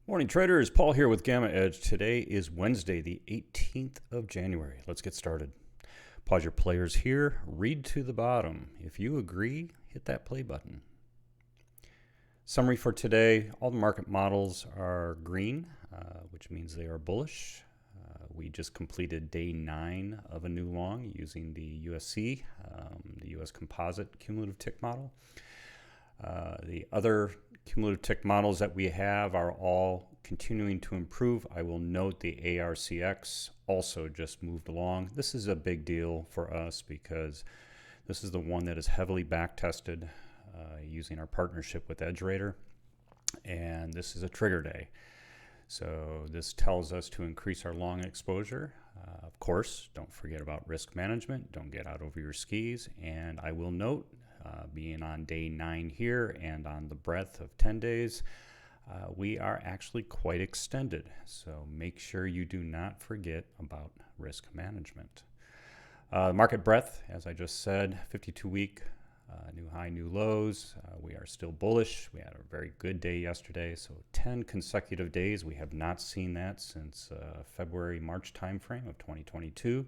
Morning traders, Paul here with GammaEdge. Today is Wednesday, the 18th of January. Let's get started. Pause your players here, read to the bottom. If you agree, hit that play button. Summary for today, all the market models are green, which means they are bullish. We just completed day 9 of a new long using the USC, the US Composite Cumulative Tick model. The other cumulative tick models that we have are all continuing to improve. I will note the ARCX also just moved along. This is a big deal for us because this is the one that is heavily back tested using our partnership with EdgeRater, and this is a trigger day. So this tells us to increase our long exposure. Of course, don't forget about risk management. Don't get out over your skis. And I will note, being on day 9 here and on the breadth of 10 days, we are actually quite extended. So make sure you do not forget about risk management. Market breadth, as I just said, 52-week, new high, new lows. We are still bullish. We had a very good day yesterday. So 10 consecutive days. We have not seen that since February, March timeframe of 2022.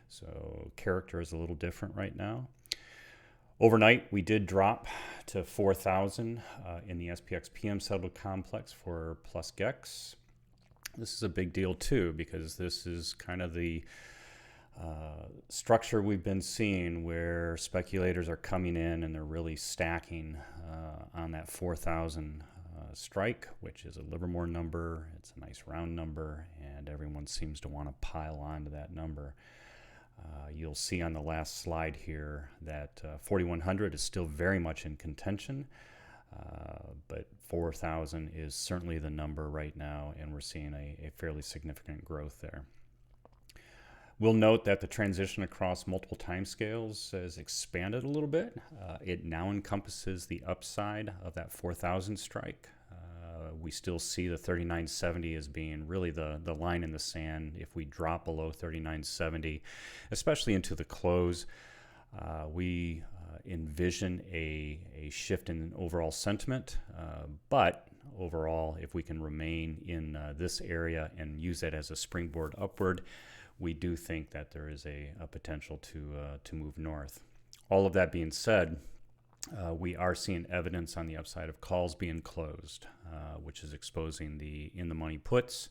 So character is a little different right now. Overnight, we did drop to 4,000 in the SPX PM settled complex for plus GEX. This is a big deal too, because this is kind of the structure we've been seeing where speculators are coming in and they're really stacking on that 4,000 strike, which is a Livermore number. It's a nice round number, and everyone seems to want to pile on to that number. You'll see on the last slide here that 4,100 is still very much in contention, but 4,000 is certainly the number right now, and we're seeing a fairly significant growth there. We'll note that the transition across multiple timescales has expanded a little bit. It now encompasses the upside of that 4,000 strike. We still see the 3970 as being really the line in the sand. If we drop below 3970, especially into the close, we envision a shift in overall sentiment. But overall, if we can remain in this area and use that as a springboard upward, we do think that there is a potential to move north. All of that being said, we are seeing evidence on the upside of calls being closed, which is exposing the in-the-money puts.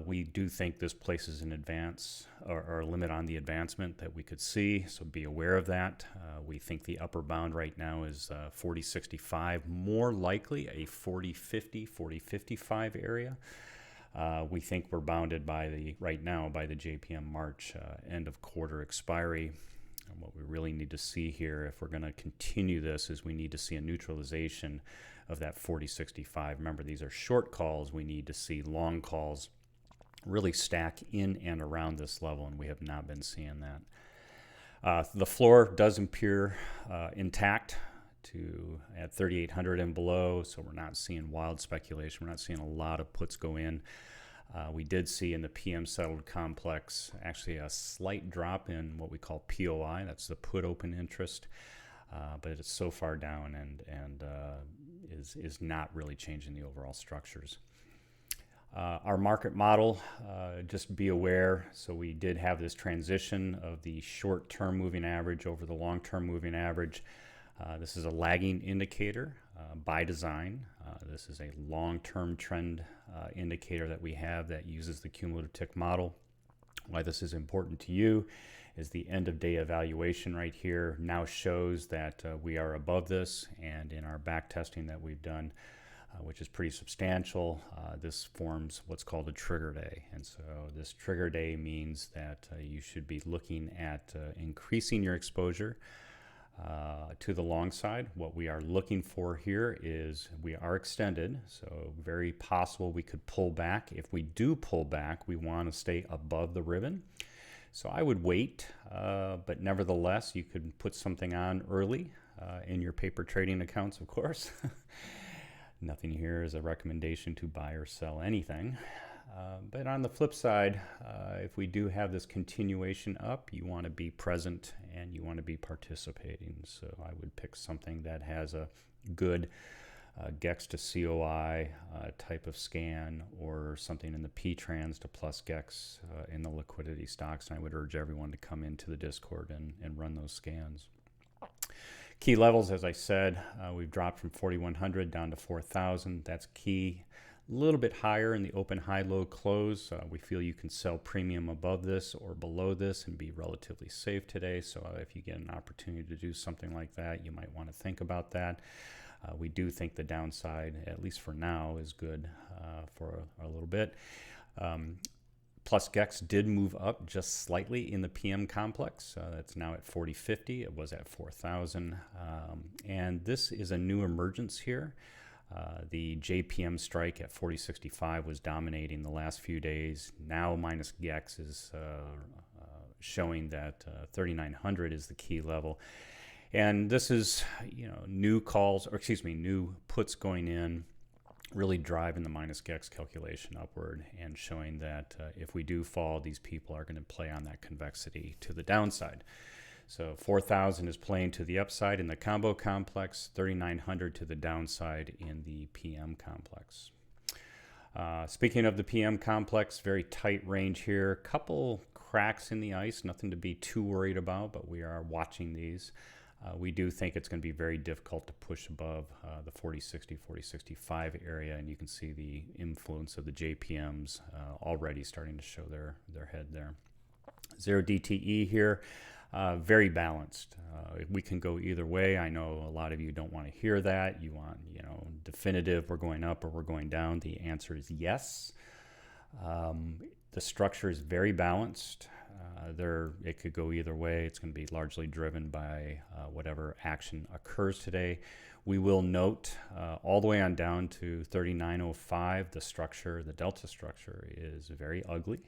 We do think this places an advance or a limit on the advancement that we could see, so be aware of that. We think the upper bound right now is 40.65, more likely a 40.50, 40.55 area. We think we're bounded by right now by the JPM March end of quarter expiry. And what we really need to see here, if we're going to continue this, is we need to see a neutralization of that 40.65. Remember, these are short calls. We need to see long calls really stack in and around this level, and we have not been seeing that. The floor does appear intact at 3,800 and below, so we're not seeing wild speculation. We're not seeing a lot of puts go in. We did see in the PM settled complex actually a slight drop in what we call POI. That's the put open interest, but it's so far down and is not really changing the overall structures. Our market model, just be aware. So we did have this transition of the short-term moving average over the long-term moving average. This is a lagging indicator by design. This is a long-term trend indicator that we have that uses the cumulative tick model. Why this is important to you is the end of day evaluation right here now shows that we are above this, and in our back testing that we've done, which is pretty substantial, this forms what's called a trigger day. And so this trigger day means that you should be looking at increasing your exposure to the long side. What we are looking for here is we are extended, so very possible we could pull back. If we do pull back, we want to stay above the ribbon. So I would wait, but nevertheless, you could put something on early in your paper trading accounts, of course. Nothing here is a recommendation to buy or sell anything. But on the flip side, if we do have this continuation up, you want to be present and you want to be participating. So I would pick something that has a good GEX to COI type of scan, or something in the P-trans to plus GEX in the liquidity stocks. And I would urge everyone to come into the Discord and run those scans. Key levels, as I said, we've dropped from 4,100 down to 4,000. That's key. A little bit higher in the open high-low close. We feel you can sell premium above this or below this and be relatively safe today. So if you get an opportunity to do something like that, you might want to think about that. We do think the downside, at least for now, is good for a little bit. Plus GEX did move up just slightly in the PM complex. It's now at 40.50. It was at 4,000. And this is a new emergence here. The JPM strike at 40.65 was dominating the last few days. Now minus GEX is showing that 3,900 is the key level. And this is, new calls, or excuse me, new puts going in, really driving the minus GEX calculation upward and showing that if we do fall, these people are going to play on that convexity to the downside. So 4,000 is playing to the upside in the combo complex, 3,900 to the downside in the PM complex. Speaking of the PM complex, very tight range here. Couple cracks in the ice, nothing to be too worried about, but we are watching these. We do think it's going to be very difficult to push above the 40.60, 40.65 area, and you can see the influence of the JPMs already starting to show their head there. 0 DTE here, very balanced. We can go either way. I know a lot of you don't want to hear that. You want, definitive, we're going up or we're going down. The answer is yes. The structure is very balanced. It could go either way. It's going to be largely driven by whatever action occurs today. We will note all the way on down to 39.05, the structure, the delta structure is very ugly.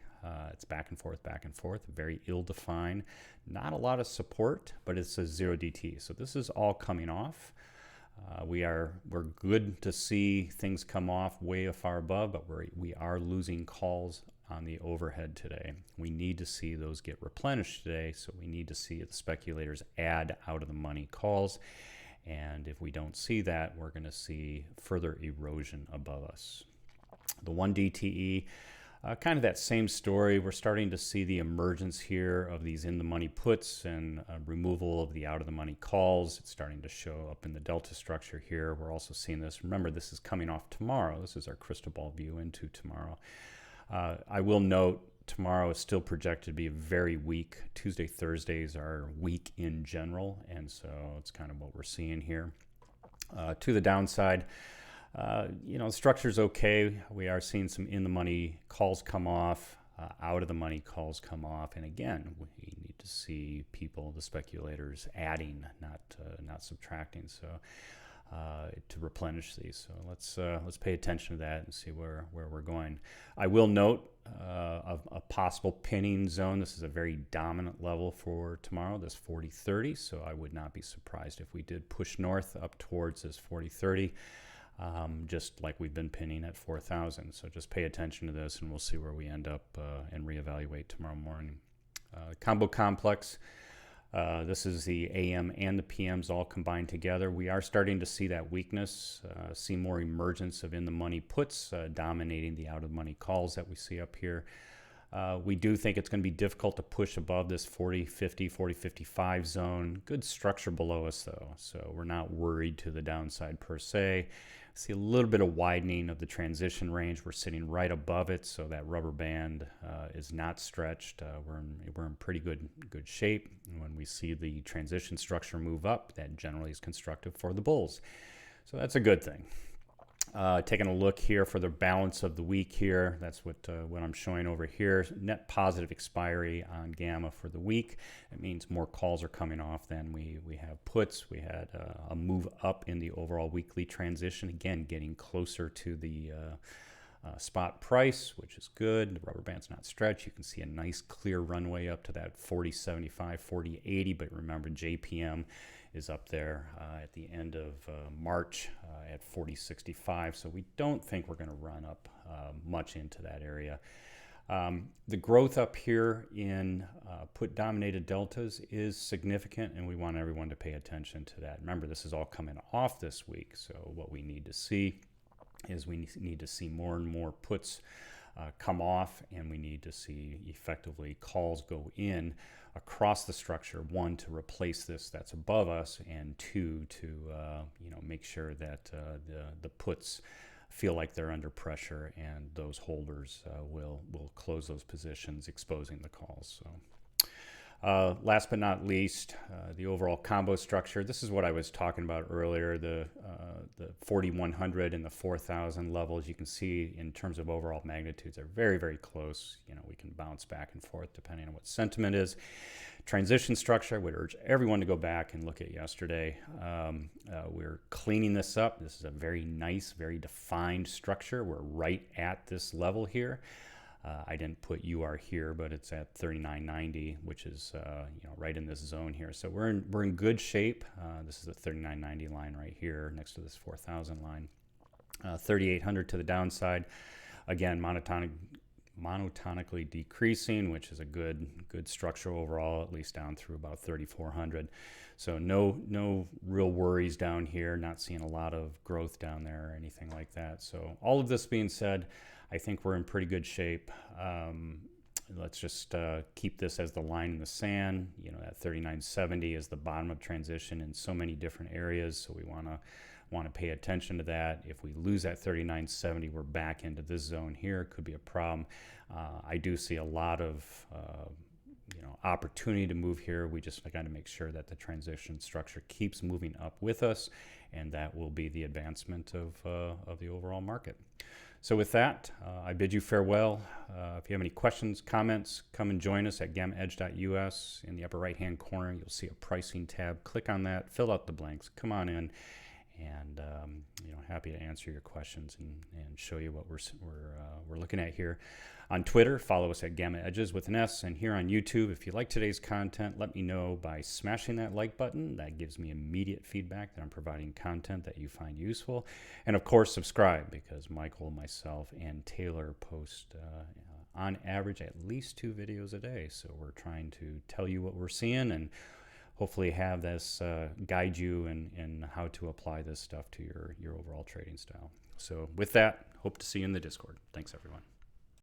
It's back and forth, very ill-defined. Not a lot of support, but it's a 0 DT. So this is all coming off. We're good to see things come off way far above, but we are losing calls on the overhead today. We need to see those get replenished today, so we need to see the speculators add out of the money calls. And if we don't see that, we're going to see further erosion above us. The 1 DTE, kind of that same story. We're starting to see the emergence here of these in-the-money puts and removal of the out-of-the-money calls. It's starting to show up in the delta structure here. We're also seeing this. Remember, this is coming off tomorrow. This is our crystal ball view into tomorrow. I will note tomorrow is still projected to be very weak. Tuesday, Thursdays are weak in general, and so it's kind of what we're seeing here. To the downside, structure's okay. We are seeing some in-the-money calls come off, out-of-the-money calls come off, and again, we need to see people, the speculators, adding, not subtracting. So to replenish these. So let's pay attention to that and see where we're going. I will note a possible pinning zone. This is a very dominant level for tomorrow, this 40.30. So I would not be surprised if we did push north up towards this 40.30, just like we've been pinning at 4,000. So just pay attention to this, and we'll see where we end up and reevaluate tomorrow morning. Combo complex. This is the AM and the PMs all combined together. We are starting to see that weakness, see more emergence of in-the-money puts dominating the out-of-the-money calls that we see up here. We do think it's going to be difficult to push above this 40.50, 40.55 zone. Good structure below us, though, so we're not worried to the downside per se. See a little bit of widening of the transition range. We're sitting right above it, so that rubber band is not stretched. We're in pretty good shape. And when we see the transition structure move up, that generally is constructive for the bulls. So that's a good thing. Taking a look here for the balance of the week here, that's what I'm showing over here. Net positive expiry on Gamma for the week. It means more calls are coming off than we have puts. We had a move up in the overall weekly transition, again getting closer to the spot price, which is good. The rubber band's not stretched. You can see a nice clear runway up to that 40.75, 40.80, but remember JPM is up there at the end of March at 40.65, so we don't think we're going to run up much into that area. The growth up here in put-dominated deltas is significant, and we want everyone to pay attention to that. Remember, this is all coming off this week, so what we need to see is we need to see more and more puts come off, and we need to see effectively calls go in across the structure, one, to replace this that's above us, and two, to make sure that the puts feel like they're under pressure, and those holders will close those positions, exposing the calls. So last but not least, the overall combo structure. This is what I was talking about earlier, the 4,100 and the 4,000 levels. You can see in terms of overall magnitudes are very, very close. We can bounce back and forth depending on what sentiment is. Transition structure, I would urge everyone to go back and look at yesterday. We're cleaning this up. This is a very nice, very defined structure. We're right at this level here. I didn't put UR here, but it's at 39.90, which is right in this zone here. So we're in good shape. This is the 39.90 line right here next to this 4,000 line. 3,800 to the downside. Again, monotonically decreasing, which is a good structure overall, at least down through about 3,400. So no real worries down here. Not seeing a lot of growth down there or anything like that. So all of this being said, I think we're in pretty good shape. Let's just keep this as the line in the sand. That 39.70 is the bottom of transition in so many different areas. So we want to pay attention to that. If we lose that 39.70, we're back into this zone here. It could be a problem. I do see a lot of opportunity to move here. We just got to make sure that the transition structure keeps moving up with us, and that will be the advancement of the overall market. So with that, I bid you farewell. If you have any questions, comments, come and join us at GammaEdge.us. In the upper right-hand corner, you'll see a pricing tab. Click on that, fill out the blanks, come on in, and happy to answer your questions and show you what we're looking at here. On Twitter, follow us at GammaEdges with an S, and here on YouTube, if you like today's content, let me know by smashing that like button. That gives me immediate feedback that I'm providing content that you find useful. And of course, subscribe, because Michael, myself, and Taylor post on average at least 2 videos a day. So we're trying to tell you what we're seeing and hopefully have this guide you in how to apply this stuff to your overall trading style. So with that, hope to see you in the Discord. Thanks, everyone.